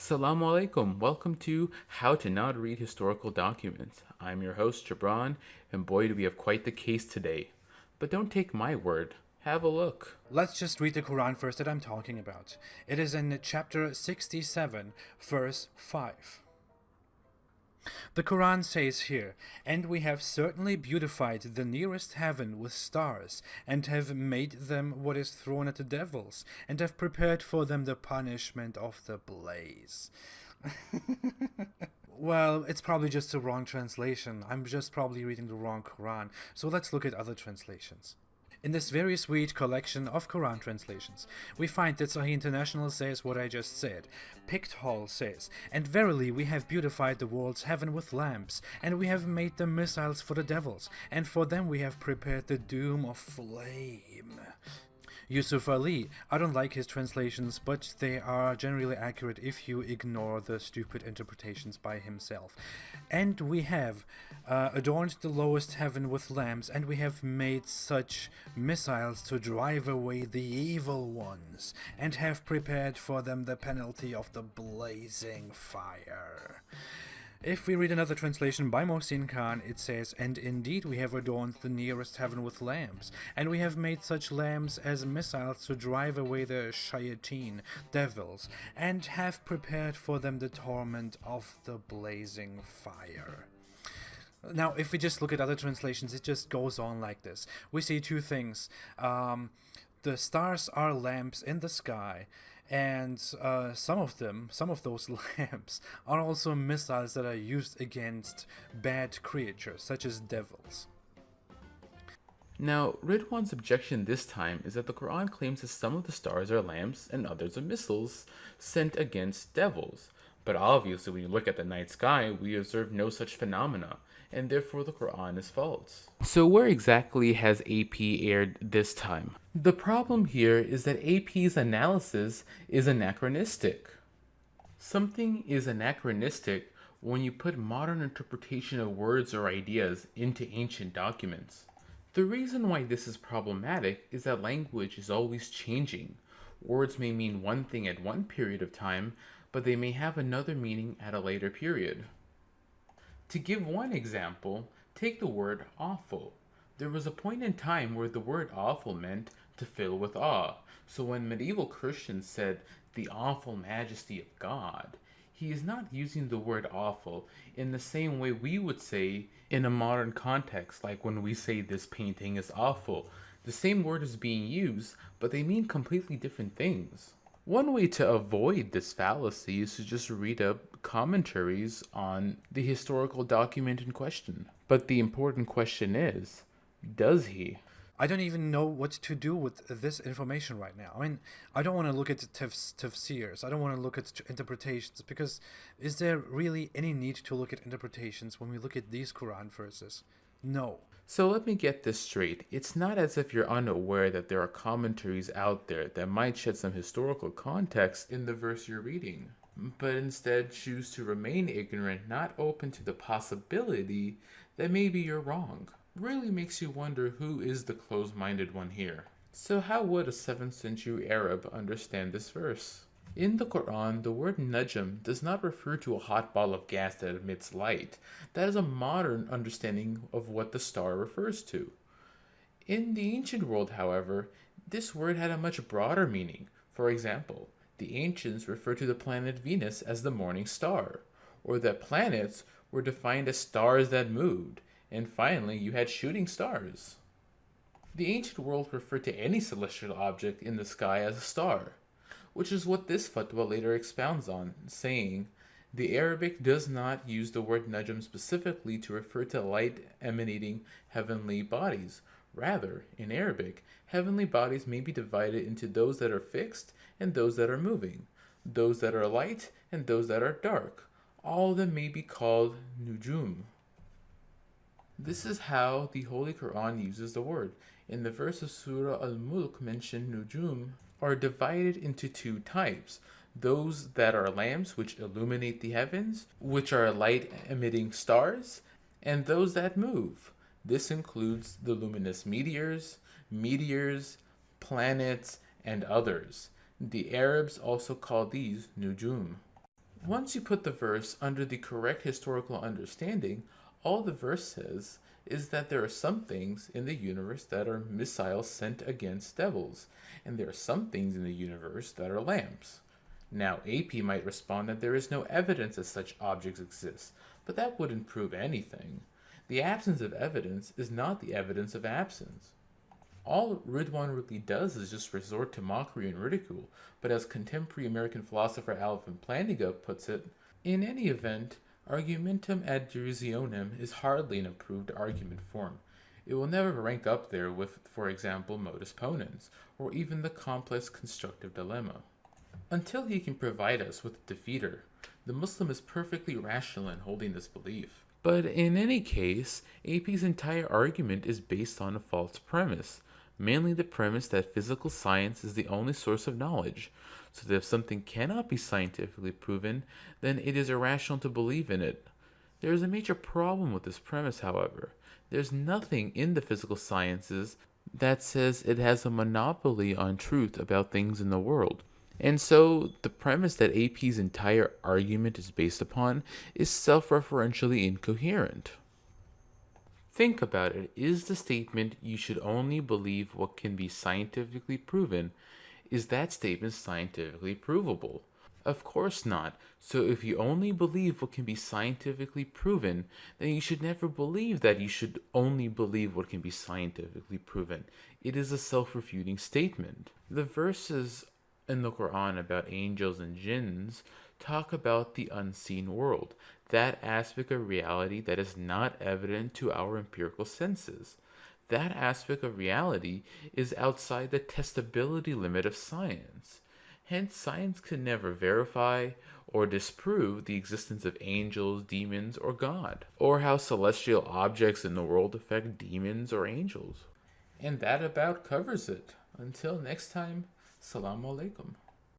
Assalamu alaikum. Welcome to How to Not Read Historical Documents. I'm your host, Jabran, and boy, do we have quite the case today. But don't take my word. Have a look. Let's just read the Quran first that I'm talking about. It is in chapter 67, verse 5. The Quran says here, "And we have certainly beautified the nearest heaven with stars, and have made them what is thrown at the devils, and have prepared for them the punishment of the blaze." Well, it's probably just a wrong translation. I'm just probably reading the wrong Quran. So let's look at other translations. In this very sweet collection of Quran translations, we find that Sahih International says what I just said. Picthall says, "And verily we have beautified the world's heaven with lamps, and we have made them missiles for the devils, and for them we have prepared the doom of flame." Yusuf Ali, I don't like his translations, but they are generally accurate if you ignore the stupid interpretations by himself. "And we have adorned the lowest heaven with lamps, and we have made such missiles to drive away the evil ones, and have prepared for them the penalty of the blazing fire." If we read another translation by Mohsin Khan, it says, "And indeed we have adorned the nearest heaven with lamps, and we have made such lamps as missiles to drive away the shayateen, devils, and have prepared for them the torment of the blazing fire." Now, if we just look at other translations, it just goes on like this. We see two things. The stars are lamps in the sky, and some of those lamps are also missiles that are used against bad creatures, such as devils. Now, Ridwan's objection this time is that the Quran claims that some of the stars are lamps and others are missiles sent against devils. But obviously, when you look at the night sky, we observe no such phenomena, and therefore the Quran is false. So where exactly has AP erred this time? The problem here is that AP's analysis is anachronistic. Something is anachronistic when you put modern interpretation of words or ideas into ancient documents. The reason why this is problematic is that language is always changing. Words may mean one thing at one period of time, but they may have another meaning at a later period. To give one example, take the word awful. There was a point in time where the word awful meant to fill with awe. So when medieval Christians said the awful majesty of God, he is not using the word awful in the same way we would say in a modern context, like when we say this painting is awful. The same word is being used, but they mean completely different things. One way to avoid this fallacy is to just read up commentaries on the historical document in question. But the important question is, does he? I don't even know what to do with this information right now. I mean, I don't want to look at tafsirs. I don't want to look at interpretations, because is there really any need to look at interpretations when we look at these Quran verses? No. So let me get this straight. It's not as if you're unaware that there are commentaries out there that might shed some historical context in the verse you're reading, but instead choose to remain ignorant, not open to the possibility that maybe you're wrong. Really makes you wonder who is the closed-minded one here. So how would a 7th century Arab understand this verse? In the Quran, the word najm does not refer to a hot ball of gas that emits light. That is a modern understanding of what the star refers to. In the ancient world, however, this word had a much broader meaning. For example, the ancients referred to the planet Venus as the morning star, or that planets were defined as stars that moved, and finally you had shooting stars. The ancient world referred to any celestial object in the sky as a star, which is what this fatwa later expounds on, saying, "The Arabic does not use the word najm specifically to refer to light emanating heavenly bodies. Rather, in Arabic, heavenly bodies may be divided into those that are fixed and those that are moving, those that are light and those that are dark. All of them may be called nujum." This is how the Holy Quran uses the word. In the verse of Surah Al-Mulk mentioned nujum are divided into two types. Those that are lamps which illuminate the heavens, which are light emitting stars, and those that move. This includes the luminous meteors, planets, and others. The Arabs also call these nujum. Once you put the verse under the correct historical understanding, all the verse says is that there are some things in the universe that are missiles sent against devils, and there are some things in the universe that are lamps. Now, AP might respond that there is no evidence that such objects exist, but that wouldn't prove anything. The absence of evidence is not the evidence of absence. All Ridwan really does is just resort to mockery and ridicule, but as contemporary American philosopher Alvin Plantinga puts it, in any event, argumentum ad derisionem is hardly an approved argument form. It will never rank up there with, for example, modus ponens, or even the complex constructive dilemma. Until he can provide us with a defeater, the Muslim is perfectly rational in holding this belief. But in any case, AP's entire argument is based on a false premise, mainly the premise that physical science is the only source of knowledge, so that if something cannot be scientifically proven, then it is irrational to believe in it. There is a major problem with this premise, however. There's nothing in the physical sciences that says it has a monopoly on truth about things in the world. And so, the premise that AP's entire argument is based upon is self-referentially incoherent. Think about it. Is the statement, "you should only believe what can be scientifically proven," is that statement scientifically provable? Of course not. So if you only believe what can be scientifically proven, then you should never believe that you should only believe what can be scientifically proven. It is a self-refuting statement. The verses in the Quran about angels and jinns talk about the unseen world, that aspect of reality that is not evident to our empirical senses. That aspect of reality is outside the testability limit of science. Hence, science can never verify or disprove the existence of angels, demons, or God, or how celestial objects in the world affect demons or angels. And that about covers it. Until next time, Assalamu alaikum.